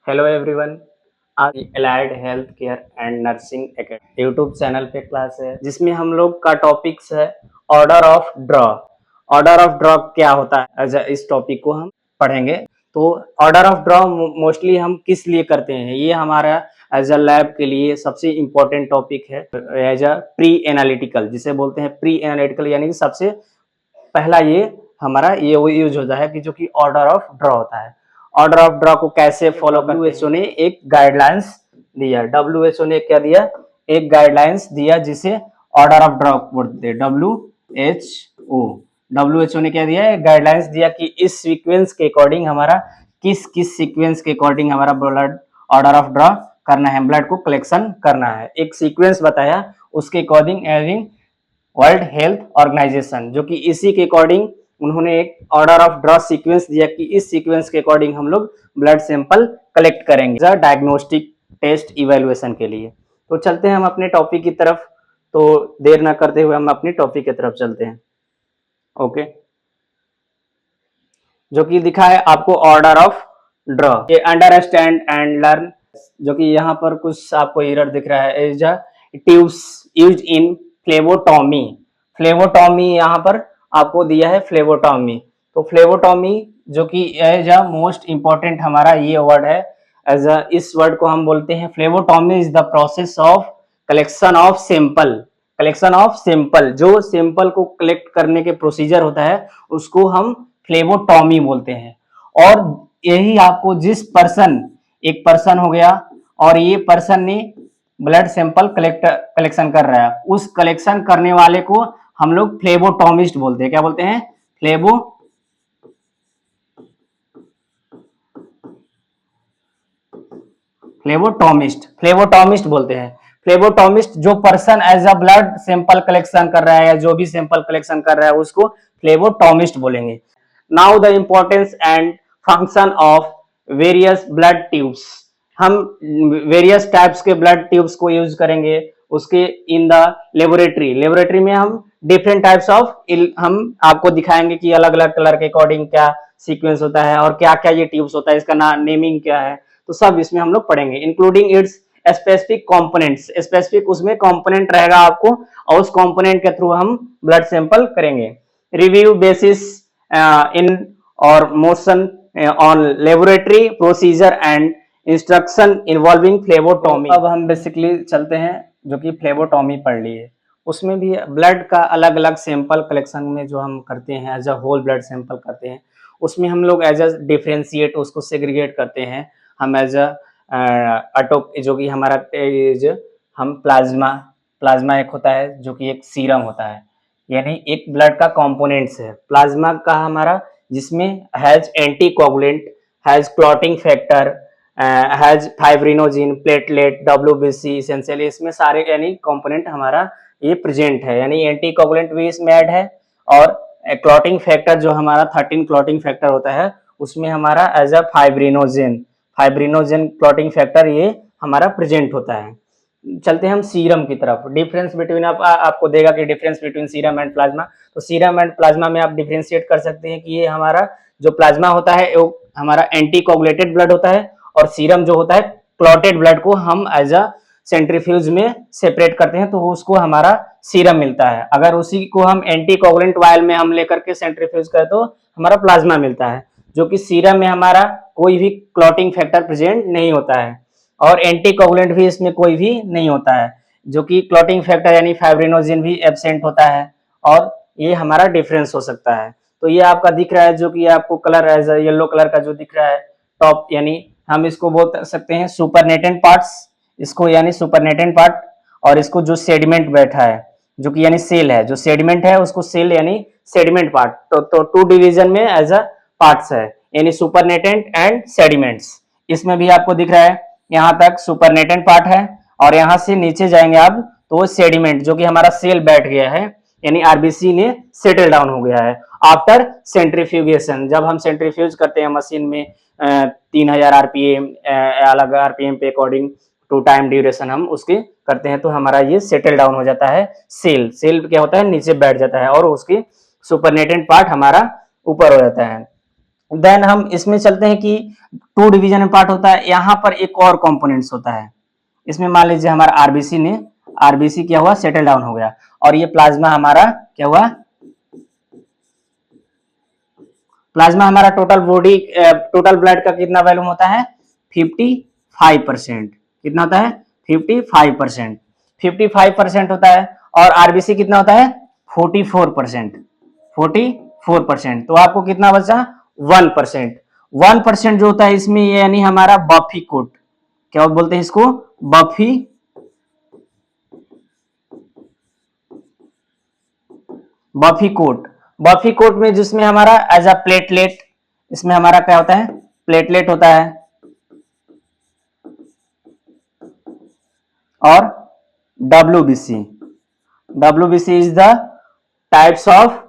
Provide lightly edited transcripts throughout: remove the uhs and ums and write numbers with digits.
Hello everyone. आज allied health care and nursing academy YouTube channel पे class है जिसमें हम लोग का टॉपिक्स है order of draw. Order of draw क्या होता है, इस टॉपिक को हम पढ़ेंगे। तो ऑर्डर ऑफ ड्रॉ मोस्टली हम किस लिए करते हैं, ये हमारा एज अ लैब के लिए सबसे इम्पोर्टेंट टॉपिक है। एज अ प्री एनालिटिकल जिसे बोलते हैं, प्री एनालिटिकल यानी कि सबसे पहला ये हमारा ये वो यूज होता है कि जो कि ऑर्डर ऑफ ड्रॉ होता है। ऑर्डर ऑफ ड्रॉ को कैसे फॉलो करते हैं, डब्ल्यूएचओ ने एक गाइडलाइंस दिया। डब्ल्यूएचओ ने क्या दिया, एक गाइडलाइंस दिया जिसे ऑर्डर ऑफ ड्रॉ बोलते हैं। डब्ल्यूएचओ ने क्या दिया, एक गाइडलाइंस दिया कि इस सीक्वेंस के अकॉर्डिंग हमारा किस किस सीक्वेंस के अकॉर्डिंग हमारा ब्लड ऑर्डर ऑफ ड्रॉ करना है, ब्लड को कलेक्शन करना है। एक सीक्वेंस बताया, उसके अकॉर्डिंग एविंग वर्ल्ड हेल्थ ऑर्गेनाइजेशन, जो कि इसी के अकॉर्डिंग उन्होंने एक ऑर्डर ऑफ ड्रॉ सीक्वेंस दिया कि इस सीक्वेंस के अकॉर्डिंग हम लोग ब्लड सैंपल कलेक्ट करेंगे डायग्नोस्टिक टेस्ट इवेल्युएशन के लिए। तो चलते हैं हम अपने टॉपिक की तरफ, तो देर ना करते हुए हम अपनी टॉपिक की तरफ चलते हैं। ओके, जो कि दिखा है आपको ऑर्डर ऑफ ड्रॉ, ये अंडरस्टैंड एंड लर्न। जो कि यहाँ पर कुछ आपको एरर दिख रहा है, इज ट्यूब्स यूज इन फ्लेवोटॉमी। फ्लेवोटॉमी यहाँ पर आपको दिया है फ्लेवोटॉमी। तो फ्लेवोटॉमी जो कि एज अ मोस्ट इंपॉर्टेंट हमारा ये वर्ड है, एज अ इस वर्ड को हम बोलते हैं phlebotomy is the process of collection of sample. Collection of sample, जो सैंपल को कलेक्ट करने के प्रोसीजर होता है उसको हम फ्लेवोटॉमी बोलते हैं। और यही आपको जिस पर्सन, एक पर्सन हो गया और ये पर्सन ने ब्लड सैंपल कलेक्शन कर रहा है, उस कलेक्शन करने वाले को हम लोग फ्लेवोटॉमिस्ट बोलते हैं। क्या बोलते हैं? फ्लेवोटॉमिस्ट बोलते हैं। फ्लेवोटॉमिस्ट जो person as a blood sample collection कर रहा है या जो भी सैंपल कलेक्शन कर रहा है उसको फ्लेवोटॉमिस्ट बोलेंगे। Now the importance and function of various blood tubes. हम वेरियस टाइप्स के ब्लड ट्यूब्स को यूज करेंगे उसके इन द लेबोरेटरी। लेबोरेटरी में हम डिफरेंट टाइप्स ऑफ हम आपको दिखाएंगे कि अलग अलग कलर के अकॉर्डिंग क्या सीक्वेंस होता है और क्या क्या ये ट्यूब्स होता है, इसका नेमिंग क्या है, तो सब इसमें हम लोग पढ़ेंगे। Including its specific components, specific उसमें कंपोनेंट रहेगा आपको और उस कंपोनेंट के थ्रू हम ब्लड सैंपल करेंगे। रिव्यू बेसिस इन और motion on laboratory procedure and instruction involving phlebotomy. अब हम बेसिकली चलते हैं, जो कि फ्लेवोटॉमी पढ़ लिए, उसमें भी ब्लड का अलग अलग सैंपल कलेक्शन में जो हम करते हैं as a whole blood sample करते हैं, उसमें हम लोग एज अ डिफ्रेंशिएट उसको सेग्रीगेट करते हैं। हम एज अ अटोक जो कि हमारा हम प्लाज्मा, प्लाज्मा एक होता है जो कि एक सीरम होता है, यानी एक ब्लड का कंपोनेंट्स है प्लाज्मा का हमारा, जिसमें has anti coagulant, has clotting factor, has fibrinogen, platelet, WBC essentially, इसमें सारे यानी कंपोनेंट हमारा ये प्रेजेंट है, यानी एंटी कोगुलेंट भी इसमें ऐड है। और क्लॉटिंग फैक्टर जो हमारा 13 क्लॉटिंग फैक्टर होता है उसमें हमारा as a fibrinogen clotting factor ये हमारा प्रेजेंट होता है। चलते हैं हम सीरम की तरफ। डिफरेंस बिटवीन आपको देगा कि difference between serum and plasma. तो सीरम एंड प्लाज्मा में आप डिफरेंशिएट कर सकते हैं कि ये हमारा जो प्लाज्मा होता है वो हमारा एंटी कोगुलेटेड ब्लड होता है और सीरम जो होता है क्लॉटेड ब्लड को हम एज अ सेंट्रीफ्यूज में सेपरेट करते हैं तो उसको हमारा सीरम मिलता है। अगर उसी को हम एंटी कोगुलेंट वायल में हम लेकर के सेंट्रीफ्यूज करें तो हमारा प्लाज्मा मिलता है, जो कि सीरम में हमारा कोई भी क्लॉटिंग फैक्टर प्रेजेंट नहीं होता है और एंटी कोगुलेंट भी इसमें कोई भी नहीं होता है, जो कि क्लॉटिंग फैक्टर यानी फाइब्रिनोजिन भी एब्सेंट होता है और ये हमारा डिफरेंस हो सकता है। तो ये आपका दिख रहा है, जो कि आपको कलर एज येलो कलर का जो दिख रहा है टॉप, यानी हम इसको बोल सकते हैं सुपरनेटेंट पार्ट्स, इसको यानी सुपरनेटेंट पार्ट, और इसको जो सेडिमेंट बैठा है जो कि यानी सेल है, जो सेडिमेंट है उसको सेल यानी सेडिमेंट पार्ट। तो टू डिवीजन में एज अ पार्ट्स है, यानी सुपरनेटेंट एंड सेडिमेंट्स। इसमें भी आपको दिख रहा है यहाँ तक सुपरनेटेंट पार्ट है और यहाँ से नीचे जाएंगे आप तो सेडिमेंट जो कि हमारा सेल बैठ गया है, यानी आरबीसी ने सेटल डाउन हो गया है आफ्टर सेंट्रीफ्यूगेशन। जब हम सेंट्रीफ्यूज करते हैं मशीन में 3000 आरपीएम अलग आरपीएम पे अकॉर्डिंग टू टाइम ड्यूरेशन हम उसके करते हैं तो हमारा ये सेटल डाउन हो जाता है। सेल क्या होता है, नीचे बैठ जाता है और उसकी सुपरनेटेंट पार्ट हमारा ऊपर हो जाता है। देन हम इसमें चलते हैं कि टू डिवीजन में पार्ट होता है। यहाँ पर एक और कंपोनेंट्स होता है, इसमें मान लीजिए हमारा आरबीसी क्या हुआ, सेटल डाउन हो गया, और ये प्लाज्मा हमारा क्या हुआ, प्लाज्मा हमारा टोटल ब्लड का कितना वॉल्यूम होता है, 55%। कितना होता है, 55%। 55% होता है, और आरबीसी कितना होता है, 44%। 44%, तो आपको कितना बचा, 1%। 1% जो होता है इसमें, ये यानी हमारा बफी कोट, क्या बोलते हैं इसको, buffy buffy coat. Buffy coat में जिसमें हमारा एज अ प्लेटलेट, इसमें हमारा क्या होता है, प्लेटलेट होता है, और WBC. WBC is the types of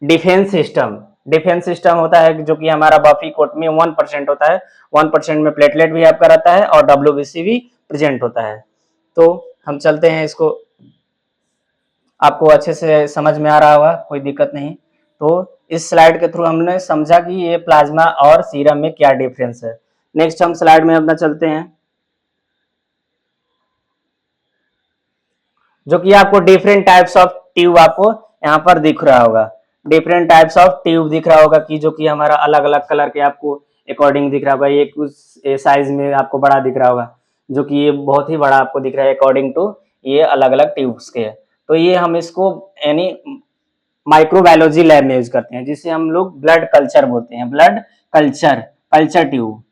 defence system. Defence system होता है जो कि हमारा बफी कोट में 1% होता है। 1% में प्लेटलेट भी आपका रहता है और डब्ल्यूबीसी भी प्रेजेंट होता है। तो हम चलते हैं, इसको आपको अच्छे से समझ में आ रहा होगा, कोई दिक्कत नहीं। तो इस स्लाइड के थ्रू हमने समझा कि ये प्लाज्मा और सीरम में क्या डिफरेंस है। नेक्स्ट हम स्लाइड में अपना चलते हैं, जो कि आपको डिफरेंट टाइप्स ऑफ ट्यूब आपको यहाँ पर दिख रहा होगा। डिफरेंट टाइप्स ऑफ ट्यूब दिख रहा होगा कि जो कि हमारा अलग अलग कलर के आपको अकॉर्डिंग दिख रहा होगा। ये कुछ साइज में आपको बड़ा दिख रहा होगा, जो कि ये बहुत ही बड़ा आपको दिख रहा है अकॉर्डिंग टू ये अलग अलग ट्यूब्स के। तो ये हम इसको यानी माइक्रोबायोलॉजी लैब में यूज करते हैं, जिसे हम लोग ब्लड कल्चर बोलते हैं। Blood culture, culture tube,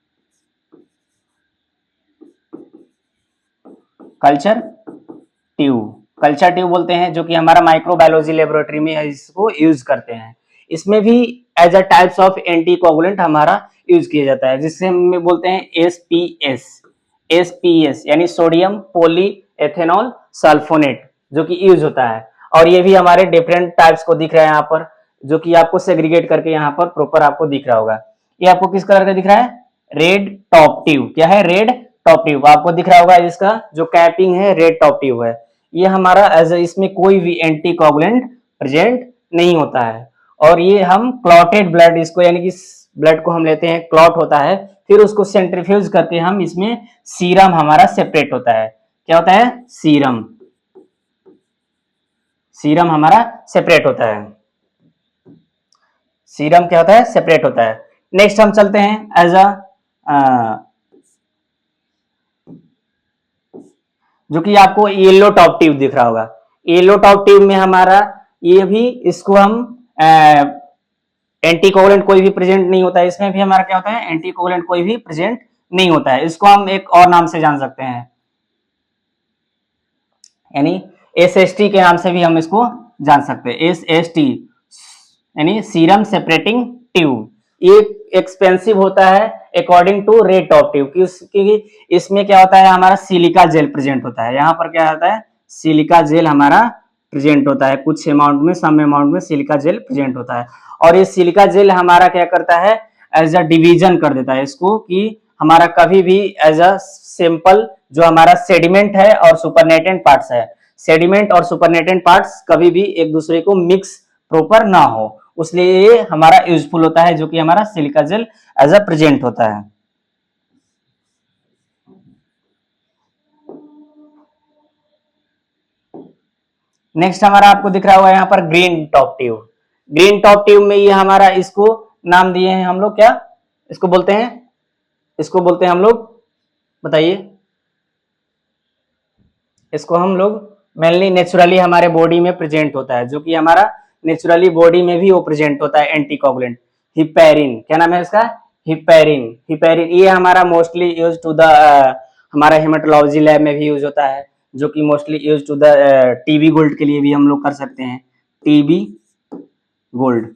culture tube, culture tube बोलते हैं, जो कि हमारा माइक्रोबायोलॉजी लेबोरेटरी में इसको यूज करते हैं। इसमें भी as a types of anticoagulant हमारा यूज किया जाता है, जिससे हम बोलते हैं एसपीएस। एसपीएस यानी सोडियम पॉली एथेनॉल सल्फोनेट, जो कि यूज होता है। और ये भी हमारे डिफरेंट टाइप्स को दिख रहा है यहाँ पर, जो कि आपको सेग्रीगेट करके यहाँ पर प्रॉपर आपको दिख रहा होगा। ये आपको किस कलर का दिख रहा है, रेड टॉप ट्यूब। क्या है, रेड टॉप ट्यूब आपको दिख रहा होगा, इसका जो कैपिंग है रेड टॉप ट्यूब है। ये हमारा एज इसमें कोई भी एंटीकोगुलेंट प्रेजेंट नहीं होता है। और ये हम क्लॉटेड ब्लड, इसको यानी कि ब्लड को हम लेते हैं, क्लॉट होता है, फिर उसको सेंट्रीफ्यूज करके हम इसमें सीरम हमारा सेपरेट होता है। क्या होता है, सीरम। सीरम हमारा सेपरेट होता है। सीरम क्या होता है, सेपरेट होता है। नेक्स्ट हम चलते हैं एज अ जो कि आपको येलो टॉप ट्यूब दिख रहा होगा। येलो टॉप ट्यूब में हमारा ये भी, इसको हम एंटीकोगुलेंट कोई भी प्रेजेंट नहीं होता है। इसमें भी हमारा क्या होता है, एंटीकोगुलेंट कोई भी प्रेजेंट नहीं होता है। इसको हम एक और नाम से जान सकते हैं, यानी एसएसटी के नाम से भी हम इसको जान सकते हैं। एसएसटी यानी सीरम सेपरेटिंग ट्यूब। ये एक्सपेंसिव होता है according to rate of tube, क्योंकि इसमें क्या होता है, हमारा सिलिका जेल प्रेजेंट होता है। यहाँ पर क्या होता है, सिलिका जेल हमारा प्रेजेंट होता है, कुछ अमाउंट में, सम अमाउंट में सिलिका जेल प्रेजेंट होता है। और ये सिलिका जेल हमारा क्या करता है, एज अ डिवीजन कर देता है इसको, कि हमारा कभी भी एज अ सिंपल जो हमारा सेडिमेंट है और सुपरनेटेंट पार्ट्स है, सेडिमेंट और सुपरनेटेंट पार्ट्स कभी भी एक दूसरे को मिक्स प्रॉपर ना हो, उसलिए ये हमारा यूजफुल होता है, जो कि हमारा silica gel as a present होता है। नेक्स्ट हमारा आपको दिख रहा होगा यहाँ पर green top tube. Green top tube में ये हमारा, इसको नाम दिए हैं हम लोग, क्या इसको बोलते हैं, इसको बोलते हैं हम लोग, बताइए, इसको हम लोग मेनली नेचुरली हमारे बॉडी में प्रेजेंट होता है, जो कि हमारा नेचुरली बॉडी में भी वो प्रेजेंट होता है, एंटीकोगुलेंट। हिपैरिन, क्या नाम है इसका, हिपैरिन। हिपैरिन ये हमारा मोस्टली यूज टू द, हमारा हेमेटोलॉजी लैब में भी यूज होता है, जो कि mostly use to the TB gold के लिए भी हम लोग कर सकते हैं। टीबी गोल्ड,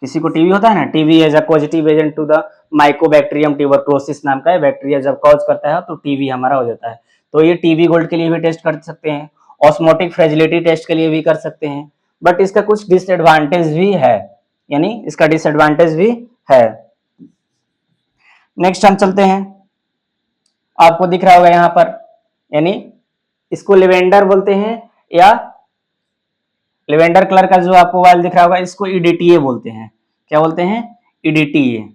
किसी को टीबी होता है ना, TB as a positive agent to the mycobacterium tuberculosis नाम का है बैक्टीरिया, जब कॉज करता है तो टीबी हमारा हो जाता है। तो ये टीबी गोल्ड के लिए भी टेस्ट कर सकते हैं, ऑस्मोटिक फ्रेजिलिटी टेस्ट के लिए भी कर सकते हैं। बट इसका कुछ डिसएडवांटेज भी है, यानी इसका डिसएडवांटेज भी है। नेक्स्ट हम चलते हैं, आपको दिख रहा होगा यहाँ पर, यानी इसको लेवेंडर बोलते हैं, या लेवेंडर कलर का जो आपको वाल दिख रहा होगा, इसको ईडीटीए बोलते हैं। क्या बोलते हैं, EDT,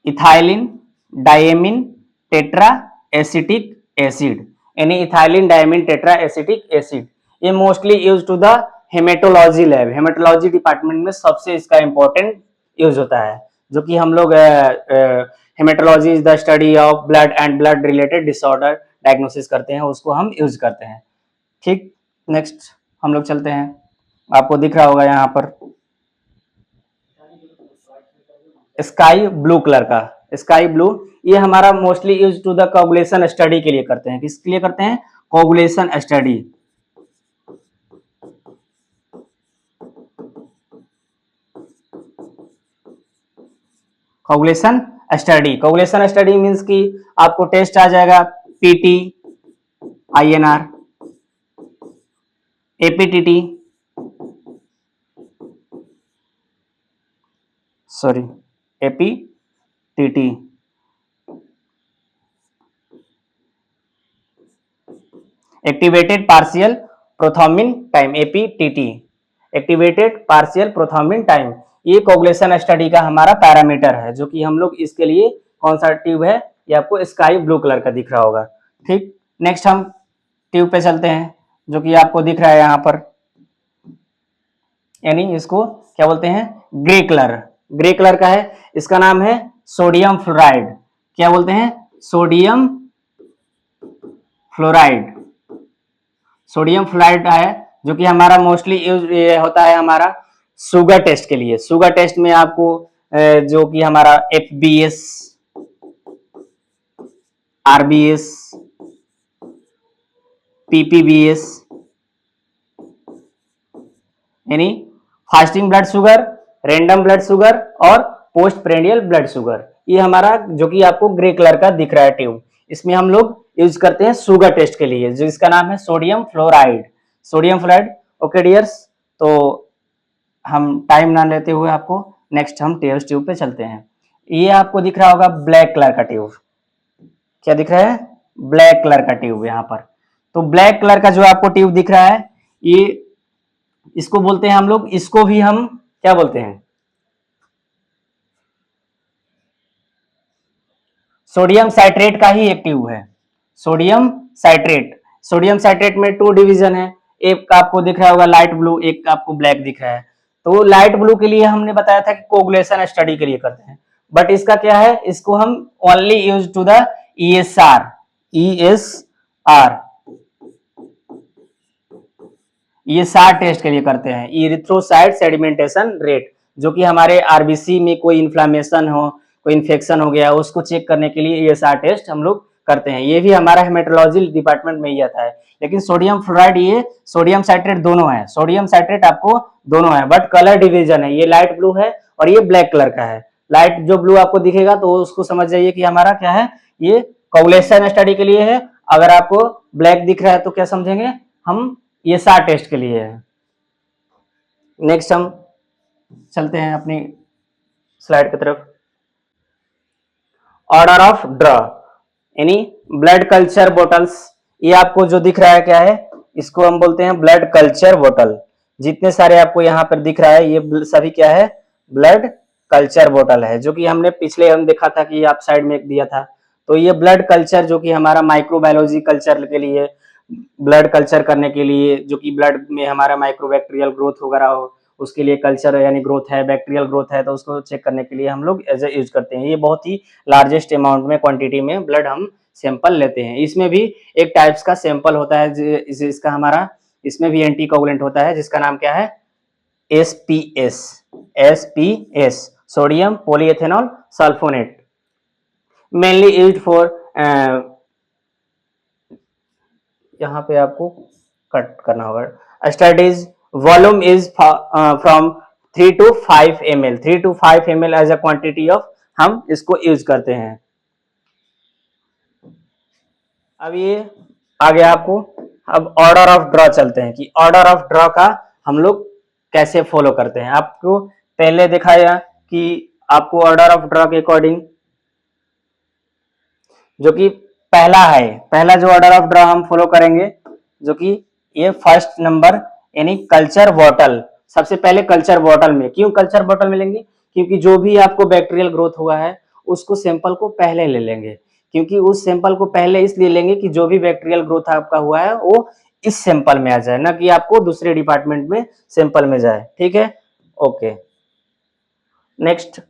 ethylene diamine tetra acetic acid, यानी ethylene diamine tetra acetic acid. ये mostly use to the haematology lab, haematology department में सबसे इसका इंपॉर्टेंट यूज होता है, जो कि हम लोग haematology is the study of blood and blood related disorder diagnosis करते हैं, उसको हम यूज करते हैं। ठीक, नेक्स्ट हम लोग चलते हैं, आपको दिख रहा होगा यहाँ पर स्काई ब्लू कलर का, स्काई ब्लू, ये हमारा mostly use to the coagulation study के लिए करते हैं। किसके लिए करते हैं, coagulation study. Coagulation study, coagulation study means कि आपको टेस्ट आ जाएगा PT, INR, APTT, sorry APTT, activated partial prothrombin time, APTT, activated partial prothrombin time. ये कोगुलेशन स्टडी का हमारा पैरामीटर है, जो कि हम लोग इसके लिए कौन सा ट्यूब है, ये आपको स्काई ब्लू कलर का दिख रहा होगा। ठीक, नेक्स्ट हम ट्यूब पे चलते हैं, जो कि आपको दिख रहा है यहाँ पर, यानी इसको क्या बोलते हैं, ग्रे कलर, ग्रे कलर का है, इसका नाम है सोडियम फ्लोराइड। क्या बोलते हैं, सोडियम फ्लोराइड, सोडियम फ्लोराइड है, जो कि हमारा मोस्टली यूज होता है हमारा शुगर टेस्ट के लिए। शुगर टेस्ट में आपको जो कि हमारा एफबीएस, आरबीएस, पीपीबीएस, यानी fasting blood sugar, random blood sugar और पोस्ट प्रेंडियल ब्लड शुगर, ये हमारा जो कि आपको ग्रे कलर का दिख रहा है ट्यूब, इसमें हम लोग यूज करते हैं शुगर टेस्ट के लिए, जो इसका नाम है sodium fluoride, sodium fluoride. Okay dears, तो हम टाइम ना लेते हुए आपको नेक्स्ट हम टेस्ट ट्यूब पे चलते हैं। ये आपको दिख रहा होगा ब्लैक कलर का ट्यूब, क्या दिख रहा है, ब्लैक कलर का ट्यूब यहाँ पर। तो ब्लैक कलर का जो आपको ट्यूब दिख रहा है, ये इसको बोलते हैं हम लोग, इसको भी हम क्या बोलते हैं, सोडियम साइट्रेट का ही एक ट्यूब है, सोडियम साइट्रेट। सोडियम साइट्रेट में 2 डिवीजन है, एक का आपको दिख रहा होगा लाइट ब्लू, एक का आपको ब्लैक दिख रहा है। तो लाइट ब्लू के लिए हमने बताया था कि कोगुलेशन स्टडी के लिए करते हैं, बट इसका क्या है, इसको हम only use to the ESR, ESR, ये सार टेस्ट के लिए करते हैं, इरिथ्रोसाइट सेडिमेंटेशन रेट, जो कि हमारे आरबीसी में कोई इन्फ्लामेशन हो, कोई इन्फेक्शन हो गया, उसको चेक करने के लिए ये सार टेस्ट हम लोग करते हैं। ये भी हमारा हेमेटोलॉजी डिपार्टमेंट में ही आता है। लेकिन सोडियम फ्लोराइड, ये सोडियम साइट्रेट दोनों है, सोडियम साइट्रेट आपको दोनों है, बट कलर डिवीजन है, ये लाइट ब्लू है और ये ब्लैक कलर का है। लाइट जो ब्लू आपको दिखेगा तो उसको समझ जाइए कि हमारा क्या है, ये कोगुलेशन स्टडी के लिए है। अगर आपको ब्लैक दिख रहा है तो क्या समझेंगे हम, ये सार टेस्ट के लिए है। नेक्स्ट हम चलते हैं अपनी स्लाइड की तरफ। ऑर्डर ऑफ ड्रॉ, यानी ब्लड कल्चर बोटल्स, ये आपको जो दिख रहा है क्या है, इसको हम बोलते हैं ब्लड कल्चर बोतल। जितने सारे आपको यहाँ पर दिख रहा है, ये सभी क्या है, ब्लड कल्चर बोतल है, जो कि हमने पिछले हम देखा था कि आप साइड में एक दिया था। तो ये ब्लड कल्चर जो कि हमारा माइक्रोबायोलॉजी कल्चर के लिए, ब्लड कल्चर करने के लिए, जो कि ब्लड में हमारा माइक्रोबैक्टीरियल ग्रोथ वगैरह हो, उसके लिए कल्चर यानी ग्रोथ है, बैक्टीरियल ग्रोथ है, तो उसको चेक करने के लिए हम लोग एज ए यूज करते हैं। ये बहुत ही लार्जेस्ट अमाउंट में क्वांटिटी में ब्लड हम सैंपल लेते हैं। इसमें भी एक टाइप्स का सैंपल होता है, इसका हमारा इसमें भी एंटी कोगुलेंट होता है, जिसका नाम क्या है, SPS, SPS, sodium polyethanol sulfonate, mainly used for, यहाँ पे आपको कट करना होगा, studies volume is from 3 to 5 ml, 3 to 5 ml as a quantity of हम इसको यूज करते हैं। अब ये आ गया आपको, अब ऑर्डर ऑफ ड्रॉ चलते हैं कि ऑर्डर ऑफ ड्रॉ का हम लोग कैसे फॉलो करते हैं। आपको पहले दिखाया कि आपको ऑर्डर ऑफ ड्रॉ के अकॉर्डिंग, जो कि पहला है, पहला जो ऑर्डर ऑफ ड्रॉ हम फॉलो करेंगे, जो कि ये फर्स्ट नंबर यानी कल्चर बॉटल, सबसे पहले कल्चर बॉटल में। क्यों कल्चर बॉटल में लेंगे? क्योंकि जो भी आपको बैक्टीरियल ग्रोथ हुआ है उसको सैंपल को पहले ले लेंगे, क्योंकि उस सैंपल को पहले इसलिए लेंगे कि जो भी बैक्टीरियल ग्रोथ आपका हुआ है वो इस सैंपल में आ जाए, ना कि आपको दूसरे डिपार्टमेंट में सैंपल में जाए। ठीक है, ओके। नेक्स्ट,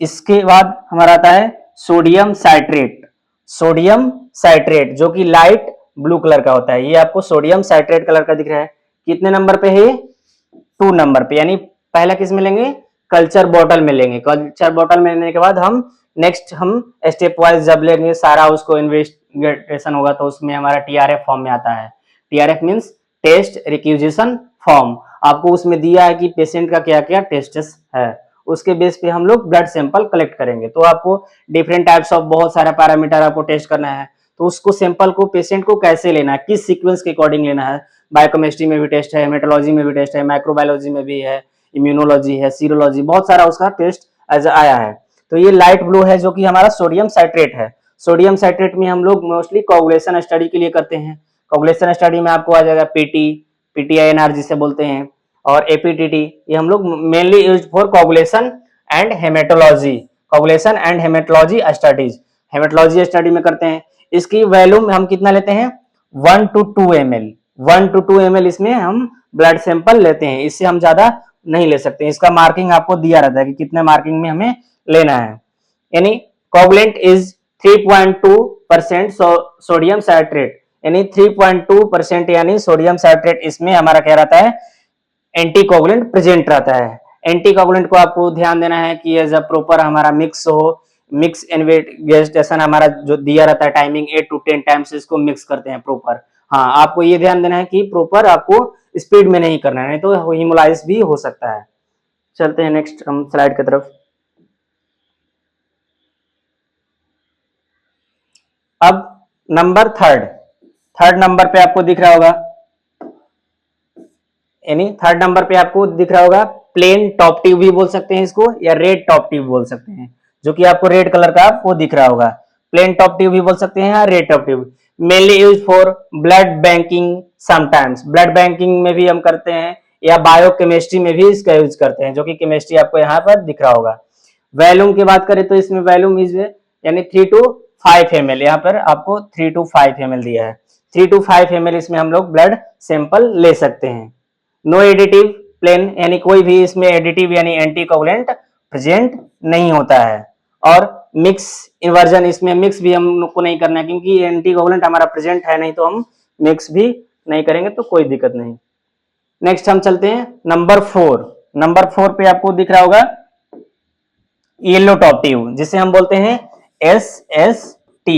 इसके बाद हमारा आता है सोडियम साइट्रेट। सोडियम साइट्रेट जो कि लाइट ब्लू कलर का होता है, ये आपको सोडियम साइट्रेट कलर का दिख रहा है। कितने नंबर पे है? 2 नंबर पे, यानी पहला किस में लेंगे? कल्चर बॉटल में लेंगे। कल्चर बॉटल में लेने के बाद हम नेक्स्ट हम स्टेप वाइज जब लेंगे सारा उसको इन्वेस्टिगेशन होगा तो उसमें हमारा टीआरएफ फॉर्म में आता है। TRF means test requisition form. आपको उसमें दिया है कि पेशेंट का क्या क्या टेस्ट्स है, उसके बेस पे हम लोग ब्लड सैंपल कलेक्ट करेंगे। तो आपको डिफरेंट टाइप्स ऑफ बहुत सारा पैरामीटर आपको टेस्ट करना है, तो उसको सैंपल को पेशेंट को कैसे लेना है, किस सीक्वेंस के अकॉर्डिंग लेना है। बायोकेमिस्ट्री में भी टेस्ट है, हेमेटोलॉजी में भी टेस्ट है, माइक्रोबायोलॉजी में भी है, इम्यूनोलॉजी है, सीरोलॉजी, बहुत सारा उसका टेस्ट एज आया है। तो ये लाइट ब्लू है जो कि हमारा सोडियम साइट्रेट है। सोडियम साइट्रेट में हम लोग मोस्टली कोगुलेशन स्टडी के लिए करते हैं। कोगुलेशन स्टडी में आपको आ जाएगा पीटी, पीटीआईएनआर जिसे बोलते हैं, और एपीटीटी। ये हम लोग mainly use for coagulation and haematology, coagulation and haematology studies, haematology study में करते हैं। इसकी वैल्यूम हम कितना लेते हैं? 1 to 2 ml, 1 to 2 ml इसमें हम ब्लड सैंपल लेते हैं, इससे हम ज्यादा नहीं ले सकते। इसका मार्किंग आपको दिया रहता है कि कितने मार्किंग में हमें लेना है। यानी कोगुलेंट इज 3.2% सोडियम साइट्रेट, यानी 3.2% यानी सोडियम साइट्रेट इसमें हमारा क्या रहता है? एंटीकोगुलेंट प्रेजेंट रहता है। एंटीकोगुलेंट को आपको ध्यान देना है कि एज अ प्रॉपर हमारा मिक्स हो, मिक्स इन्वेस्टिगेशन हमारा जो दिया रहता है टाइमिंग 8 to 10 टाइम्स इसको मिक्स करते हैं प्रॉपर। हाँ, आपको ये ध्यान देना है कि प्रॉपर आपको स्पीड में नहीं करना है, नहीं तो हीमोलाइसिस भी हो सकता है। चलते हैं नेक्स्ट हम स्लाइड की तरफ। अब नंबर थर्ड नंबर पे आपको दिख रहा होगा, यानी थर्ड नंबर पे आपको दिख रहा होगा प्लेन टॉप ट्यूब भी बोल सकते हैं इसको, या रेड टॉप ट्यूब बोल सकते हैं, जो कि आपको रेड कलर का आपको दिख रहा होगा। प्लेन टॉप ट्यूब भी बोल सकते हैं या red top tube. Mainly use for blood banking, sometimes blood banking में भी हम करते हैं, या बायोकेमिस्ट्री में भी इसका यूज करते हैं, जो कि केमिस्ट्री आपको यहाँ पर दिख रहा होगा। वैल्यूम की बात करें तो इसमें वैल्यूम इज यानी 3 to 5 ml, यहाँ पर आपको 3 to 5 ml दिया है। 3 to 5 ml इसमें हम लोग ब्लड सैंपल ले सकते हैं। नो एडिटिव प्लेन, यानी कोई भी इसमें एडिटिव यानी एंटीकोगुलेंट प्रेजेंट नहीं होता है। और मिक्स इन्वर्जन, इसमें मिक्स भी हम लोग को नहीं करना है, क्योंकि एंटीकोगुलेंट हमारा प्रेजेंट है नहीं, तो हम मिक्स भी नहीं करेंगे तो कोई दिक्कत नहीं। नेक्स्ट हम चलते हैं नंबर 4। नंबर 4 पे आपको दिख रहा होगा येलो टॉप ट्यूब, जिसे हम बोलते हैं SST,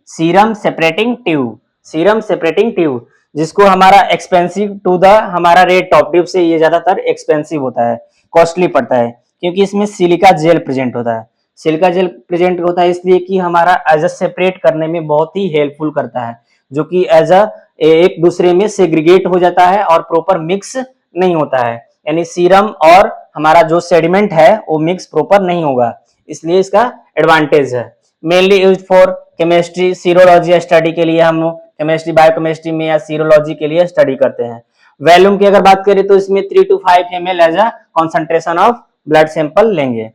serum separating tube. Serum separating tube, जिसको हमारा एक्सपेंसिव टू द हमारा रेड टॉप ट्यूब से ये ज्यादातर एक्सपेंसिव होता है, कॉस्टली पड़ता है, क्योंकि इसमें सिलिका जेल प्रेजेंट होता है। सिलिका जेल प्रेजेंट होता है इसलिए कि हमारा एज अ सेपरेट करने में बहुत ही हेल्पफुल करता है, जो कि एज अ एक दूसरे में सेग्रीगेट हो जाता है और प्रॉपर मिक्स नहीं होता है, यानी सीरम और हमारा जो सेडिमेंट है वो मिक्स प्रॉपर नहीं होगा, इसलिए इसका एडवांटेज है। Mainly use for chemistry, serology study के लिए हम केमिस्ट्री, बायोकेमिस्ट्री में या सीरोलॉजी के लिए स्टडी करते हैं। वैल्यूम की अगर बात करें तो इसमें 3 to 5 ml as a concentration of blood sample लेंगे।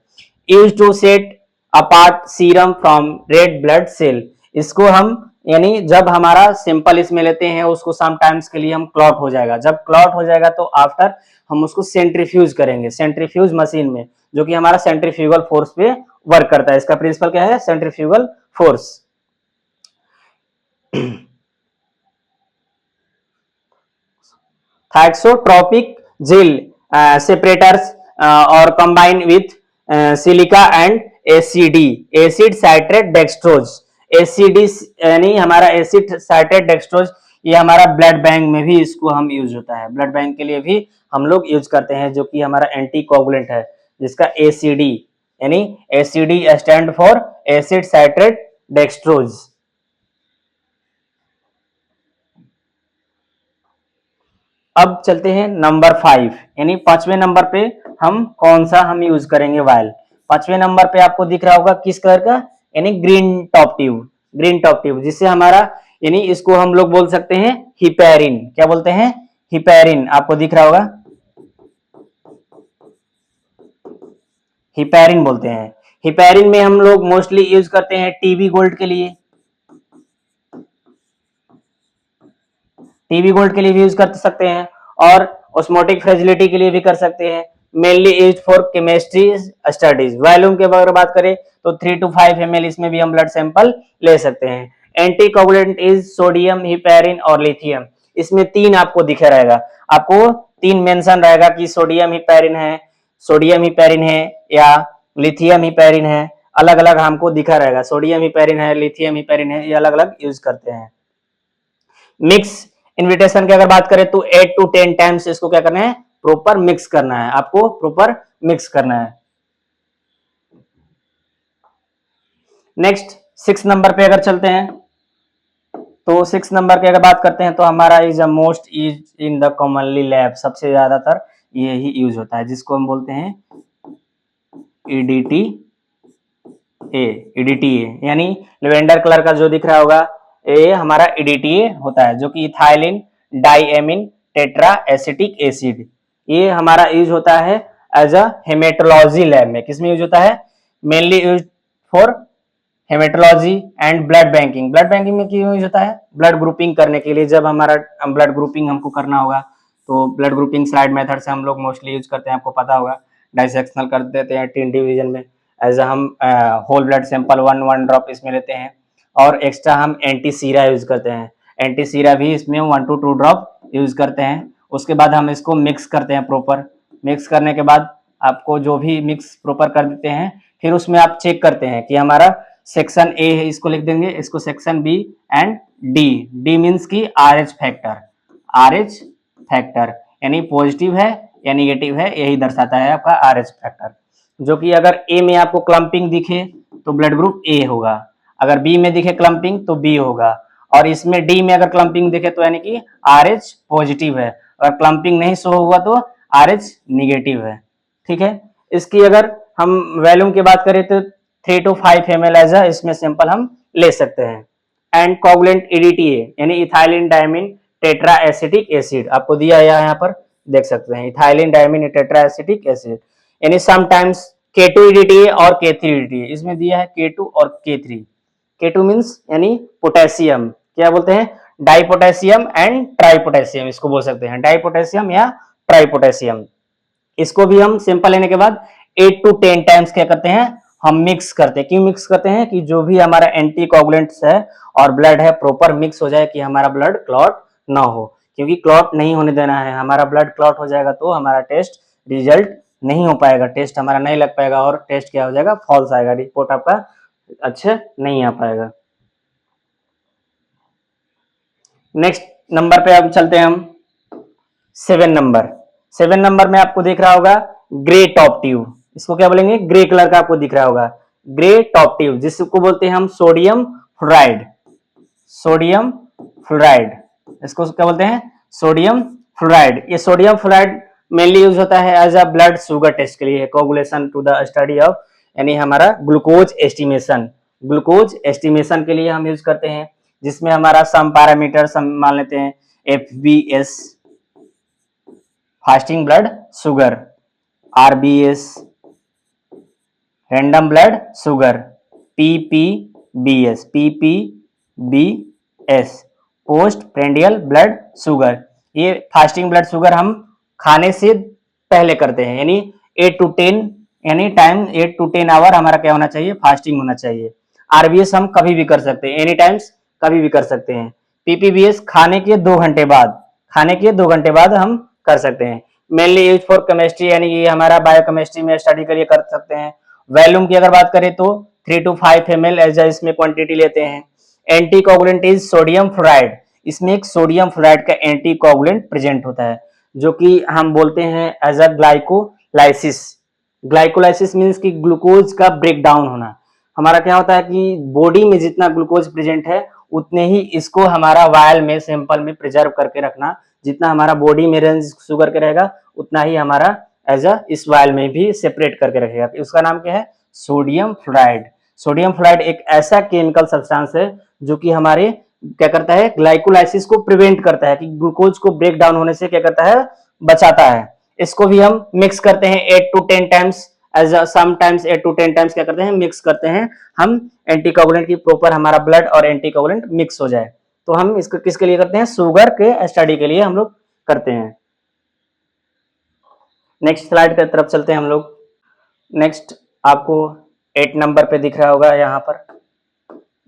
Use to set apart serum from red blood cell, इसको हम यानी जब हमारा सैंपल इसमें लेते हैं उसको सम टाइम्स के लिए हम क्लॉट हो जाएगा, जब क्लॉट हो जाएगा तो आफ्टर हम उसको सेंट्रीफ्यूज करेंगे, सेंट्रीफ्यूज मशीन में, जो कि हमारा सेंट्रीफ्यूगल फोर्स पे वर्क करता है। इसका प्रिंसिपल क्या है? Centrifugal force. Thixotropic gel separators और combine with silica and ACD, acid citrate dextrose. ACD यानी हमारा एसिड साइट्रेट डेक्सट्रोज, ये हमारा ब्लड बैंक में भी इसको हम यूज होता है, ब्लड बैंक के लिए भी हम लोग यूज करते हैं, जो कि हमारा एंटीकोगुलेंट है, जिसका एसिडी यानी ACD stand for acid citrate dextrose. अब चलते हैं नंबर 5, यानी 5वें नंबर पे हम कौन सा हम यूज करेंगे वायल। 5वें नंबर पे आपको दिख रहा होगा किस कलर का, यानी green top tube, green top tube, जिससे हमारा यानी इसको हम लोग बोल सकते हैं हिपेरिन। क्या बोलते हैं? हिपैरिन आपको दिख रहा होगा, हिपैरिन बोलते हैं। हिपैरिन में हम लोग मोस्टली यूज करते हैं टीबी गोल्ड के लिए, टीबी गोल्ड के लिए भी यूज कर सकते हैं और ऑस्मोटिक फ्रेजिलिटी के लिए भी कर सकते हैं। Mainly use for chemistry studies. Volume के बारे में बात करें तो 3 to 5 ml इसमें भी हम ब्लड सैंपल ले सकते हैं। एंटीकोगुलेंट इज सोडियम, हिपैरिन और लिथियम। इसमें 3 आपको दिखे रहेगा, आपको 3 मेंशन रहेगा कि सोडियम हिपैरिन है, सोडियम हिपैरिन है या लिथियम हिपैरिन है, अलग अलग हमको दिखा रहेगा। सोडियम हिपैरिन है, लिथियम हिपैरिन है, ये अलग अलग यूज करते हैं। मिक्स इन्विटेशन की अगर बात करें तो 8 to 10 टाइम्स इसको क्या करना है, प्रॉपर मिक्स करना है, आपको प्रॉपर मिक्स करना है। नेक्स्ट 6 नंबर पे अगर चलते हैं तो 6 नंबर की अगर बात करते हैं तो हमारा is a most use in the commonly lab, सबसे ज्यादातर यही यूज होता है, जिसको हम बोलते हैं ईडीटी ए, ईडीटी ए यानी लेवेंडर कलर का जो दिख रहा होगा ये हमारा ईडीटीए होता है, जो कि ethylene diamine tetra acetic acid. ये हमारा यूज होता है एज अ हेमेटोलॉजी लैब में। किसमें यूज होता है, mainly use for haematology and blood banking. Blood banking में क्यों यूज होता है, ब्लड ग्रुपिंग करने के लिए। जब हमारा ब्लड ग्रुपिंग हमको करना होगा तो ब्लड ग्रुपिंग स्लाइड मेथड से हम लोग मोस्टली यूज करते हैं, आपको पता होगा। डाइसेक्शनल कर देते हैं 3 डिवीजन में, एज हम होल ब्लड सैंपल 1 ड्रॉप इसमें लेते हैं और एक्स्ट्रा हम एंटी सीरा यूज करते हैं। एंटी सीरा भी इसमें 1 to 2 ड्रॉप यूज करते हैं। उसके बाद हम इसको मिक्स करते हैं प्रॉपर। मिक्स करने के बाद आपको जो भी मिक्स प्रॉपर कर देते हैं, फिर उसमें आप चेक करते हैं कि हमारा सेक्शन ए है, इसको लिख देंगे, इसको section B and D. D means की RH फैक्टर, RH फैक्टर यानी पॉजिटिव है या निगेटिव है, यही दर्शाता है आपका RH फैक्टर। जो कि अगर ए में आपको क्लम्पिंग दिखे तो ब्लड ग्रुप ए होगा, अगर बी में दिखे क्लम्पिंग तो बी होगा, और इसमें डी में अगर क्लम्पिंग दिखे तो यानी कि RH पॉजिटिव है, अगर क्लम्पिंग नहीं शो हुआ तो RH निगेटिव है। ठीक है, इसकी अगर हम वैल्यूम की बात करें तो 3 to 5 ml एज इसमें सैंपल हम ले सकते हैं। एंड कोगुलेंट ईडीटीए यानी ethylene diamine tetra acetic acid आपको दिया है यहाँ पर, देख सकते हैं ethylene diamine tetra acetic acid, यानी समटाइम्स K2 EDTA और K3 EDTA। इसमें दिया है K2 और K3। K2 मीन्स यानी पोटेशियम, क्या बोलते हैं, डाइपोटेशियम एंड ट्राइपोटेशियम, इसको बोल सकते हैं डाइपोटेशियम या ट्राइपोटेशियम। इसको भी हम सैंपल लेने के बाद 8 to 10 टाइम्स क्या करते हैं, हम मिक्स करते हैं। क्यों मिक्स करते हैं, कि जो भी हमारा एंटी कोगुलेंट्स है और ब्लड है प्रॉपर मिक्स हो जाए, कि हमारा ब्लड क्लॉट ना हो, क्योंकि क्लॉट नहीं होने देना है। हमारा ब्लड क्लॉट हो जाएगा तो हमारा टेस्ट रिजल्ट नहीं हो पाएगा, टेस्ट हमारा नहीं लग पाएगा और टेस्ट क्या हो जाएगा, फॉल्स आएगा, रिपोर्ट आपका अच्छा नहीं आ पाएगा। नेक्स्ट नंबर पे अब चलते हैं हम 7 नंबर। 7 नंबर में आपको दिख रहा होगा ग्रे टॉप ट्यूब, इसको क्या बोलेंगे, ग्रे कलर का आपको दिख रहा होगा ग्रे टॉप ट्यूब, जिसको बोलते हैं हम सोडियम फ्लोराइड। सोडियम फ्लोराइड, इसको क्या बोलते हैं, सोडियम फ्लोराइड। ये सोडियम फ्लोराइड मेनली यूज होता है as a blood sugar test के लिए, coagulation to the study of, यानी हमारा ग्लूकोज एस्टिमेशन, ग्लूकोज एस्टिमेशन के लिए हम यूज करते हैं, जिसमें हमारा सम पैरामीटर मान लेते हैं FBS fasting blood sugar, RBS random blood sugar, PPBS post prandial blood sugar. ये फास्टिंग ब्लड शुगर हम खाने से पहले करते हैं, यानी 8 to 10 यानी टाइम 8 to 10 आवर हमारा क्या होना चाहिए, फास्टिंग होना चाहिए। RBS हम कभी भी कर सकते हैं, एनी टाइम्स कभी भी कर सकते हैं। PPBS खाने के 2 घंटे बाद, खाने के 2 घंटे बाद हम कर सकते हैं। मेनली यूज फॉर केमिस्ट्री, यानी कि हमारा बायोकेमिस्ट्री में स्टडी के लिए कर सकते हैं। वैल्यूम की अगर बात करें तो 3 to 5 ml एज इसमें क्वांटिटी लेते हैं। Anti coagulant is sodium fluoride, इसमें एक सोडियम फ्लोराइड का एंटी कोगुलेंट प्रेजेंट होता है, जो कि हम बोलते हैं as a glycolysis. Glycolysis means कि ग्लूकोज का ब्रेक डाउन होना। हमारा क्या होता है कि बॉडी में जितना ग्लूकोज प्रेजेंट है उतने ही इसको हमारा वायल में सैंपल में प्रिजर्व करके रखना, जितना हमारा बॉडी में रेंज शुगर के रहेगा उतना ही हमारा एज अ इस वायल में भी सेपरेट करके रखेगा। उसका नाम क्या है, सोडियम फ्लोराइड। सोडियम फ्लोराइड एक ऐसा केमिकल सब्सटेंस है जो कि हमारे क्या करता है, ग्लाइकोलाइसिस को प्रिवेंट करता है, कि ग्लूकोज को ब्रेक डाउन होने से क्या करता है, बचाता है। इसको भी हम मिक्स करते हैं 8 to 10 times, as sometimes 8 to 10 times क्या करते हैं, मिक्स करते हैं हम, एंटीकोगुलेंट की प्रॉपर हमारा ब्लड और एंटीकोगुलेंट मिक्स हो जाए। तो हम इसको किसके लिए करते हैं, शुगर के स्टडी के लिए हम लोग करते हैं। नेक्स्ट स्लाइड की तरफ चलते हैं हम लोग। नेक्स्ट आपको 8 नंबर पे दिख रहा होगा यहाँ पर,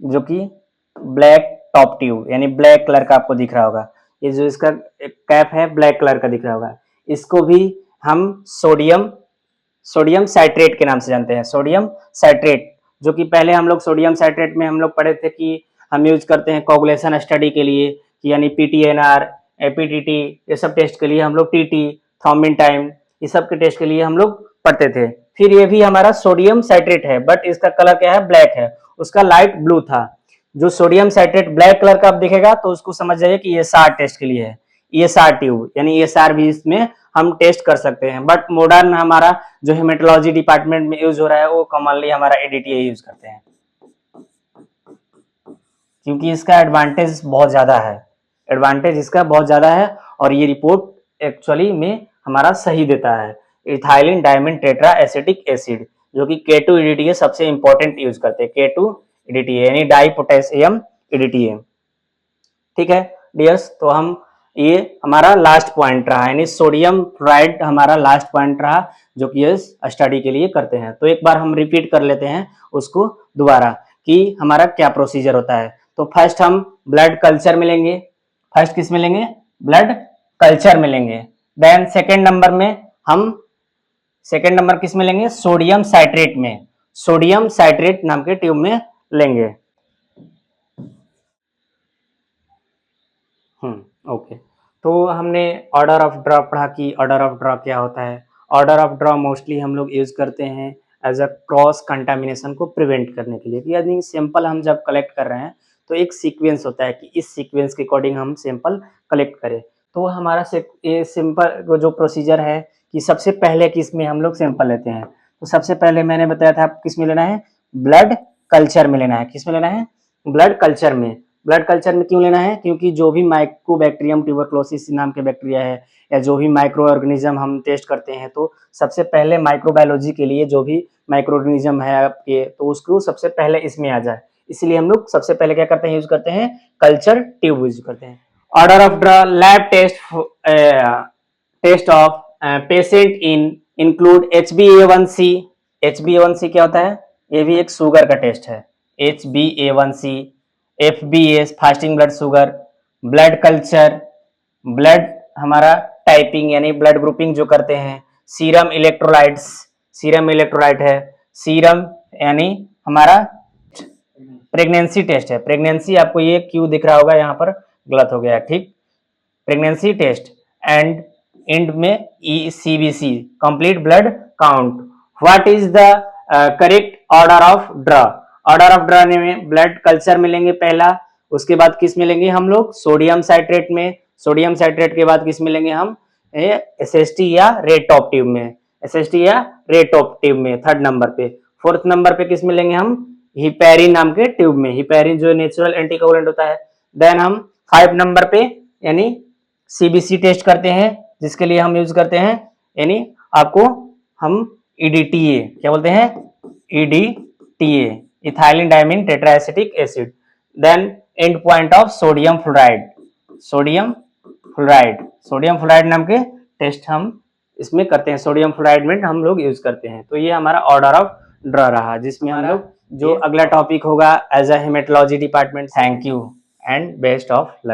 जो कि ब्लैक टॉप ट्यूब, यानी ब्लैक कलर का आपको दिख रहा होगा। ये जो इसका कैप है ब्लैक कलर का दिख रहा होगा। इसको भी हम सोडियम साइट्रेट के नाम से जानते हैं, सोडियम साइट्रेट, जो कि पहले हम लोग सोडियम साइट्रेट में हम लोग पढ़े थे कि हम यूज करते हैं कोगुलेशन स्टडी के लिए, यानी पीटीएनआर, एपीटीटी, ये सब टेस्ट के लिए हम लोग, टीटी, थ्रोम्बिन टाइम, ये सब के टेस्ट के लिए हम लोग पढ़ते थे। फिर ये भी हमारा सोडियम साइट्रेट है, बट इसका कलर क्या है, ब्लैक है, उसका लाइट ब्लू था। जो सोडियम साइट्रेट ब्लैक कलर का आप दिखेगा तो उसको समझ जाइए कि ESR टेस्ट के लिए है, ESR ट्यूब, यानी ESR भी इसमें हम टेस्ट कर सकते हैं। बट मॉडर्न हमारा जो हेमेटोलॉजी डिपार्टमेंट में यूज हो रहा है वो कॉमनली हमारा ADTA यूज करते हैं, क्योंकि इसका एडवांटेज बहुत ज्यादा है, एडवांटेज इसका बहुत ज्यादा है, और ये रिपोर्ट एक्चुअली में हमारा सही देता है। Ethylene diamine tetra acetic acid, जो कि K2 EDTA सबसे इंपॉर्टेंट यूज करते हैं, K2 EDTA यानी डाई पोटेशियम EDTA। ठीक है डियर्स, तो हम, ये हमारा लास्ट पॉइंट रहा, यानी सोडियम फ्लोराइड हमारा लास्ट पॉइंट रहा, जो कि इस स्टडी के लिए करते हैं। तो एक बार हम रिपीट कर लेते हैं उसको दोबारा, कि हमारा क्या प्रोसीजर होता है। तो फर्स्ट हम ब्लड कल्चर में लेंगे, फर्स्ट किस में लेंगे, ब्लड कल्चर में लेंगे। देन सेकेंड नंबर में हम, सेकेंड नंबर किस में लेंगे, सोडियम साइट्रेट में, सोडियम साइट्रेट नाम के ट्यूब में लेंगे। ओके, तो हमने ऑर्डर ऑफ ड्रॉ पढ़ा कि ऑर्डर ऑफ ड्रॉ क्या होता है। ऑर्डर ऑफ ड्रॉ मोस्टली हम लोग यूज करते हैं एज अ क्रॉस कंटामिनेशन को प्रिवेंट करने के लिए। यदि सैंपल हम जब कलेक्ट कर रहे हैं तो एक सीक्वेंस होता है कि इस सीक्वेंस के अकॉर्डिंग हम सैंपल कलेक्ट करें। तो हमारा ये सिंपल जो प्रोसीजर है कि सबसे पहले किस में हम लोग सैंपल लेते हैं। तो सबसे पहले मैंने बताया था किस में लेना है, ब्लड कल्चर में लेना है। किस में लेना है, ब्लड कल्चर में। ब्लड कल्चर में क्यों लेना है, क्योंकि जो भी माइकोबैक्टीरियम ट्यूबरक्लोसिस नाम के बैक्टीरिया है, या जो भी माइक्रो ऑर्गेनिज्म हम टेस्ट करते हैं, तो सबसे पहले माइक्रोबायोलॉजी के लिए जो भी माइक्रो ऑर्गेनिज्म है आपके, तो उसको सबसे पहले इसमें आ जाए, इसलिए हम लोग सबसे पहले क्या करते हैं, यूज करते हैं कल्चर ट्यूब यूज करते हैं। Order of draw lab test of patient in include HbA1c। HbA1c क्या होता है, ये भी एक शुगर का टेस्ट है, HbA1c, FBS fasting blood sugar, blood culture, blood हमारा टाइपिंग यानी ब्लड ग्रुपिंग जो करते हैं, सीरम इलेक्ट्रोलाइट्स, सीरम इलेक्ट्रोलाइट है, सीरम यानी हमारा प्रेगनेंसी टेस्ट है। प्रेगनेंसी आपको ये क्यू दिख रहा होगा यहाँ पर, गलत हो गया, ठीक, प्रेगनेंसी टेस्ट। एंड एंड में CBC complete blood count. What is the correct order of draw. Order of draw में ब्लड कल्चर मिलेंगे पहला, उसके बाद किस मिलेंगे हम लोग, सोडियम साइट्रेट में, सोडियम साइट्रेट के बाद किस मिलेंगे हम, SST या रेड टॉप ट्यूब में, SST या रेड टॉप ट्यूब में थर्ड नंबर पे। फोर्थ नंबर पे किस मिलेंगे हम, हिपैरिन नाम के ट्यूब में, हिपैरिन जो नेचुरल एंटीकोगुलेंट होता है। देन हम 5 नंबर पे यानी CBC टेस्ट करते हैं, जिसके लिए हम यूज करते हैं, यानी आपको हम EDTA क्या बोलते हैं, EDTA ethylene diamine tetraacetic acid. Then end point of sodium fluoride, sodium fluoride, sodium fluoride नाम के टेस्ट हम इसमें करते हैं, सोडियम फ्लोराइड में हम लोग यूज करते हैं। तो ये हमारा ऑर्डर ऑफ ड्रॉ रहा, जिसमें हम लोग जो अगला टॉपिक होगा as a haematology department. Thank you and best of luck.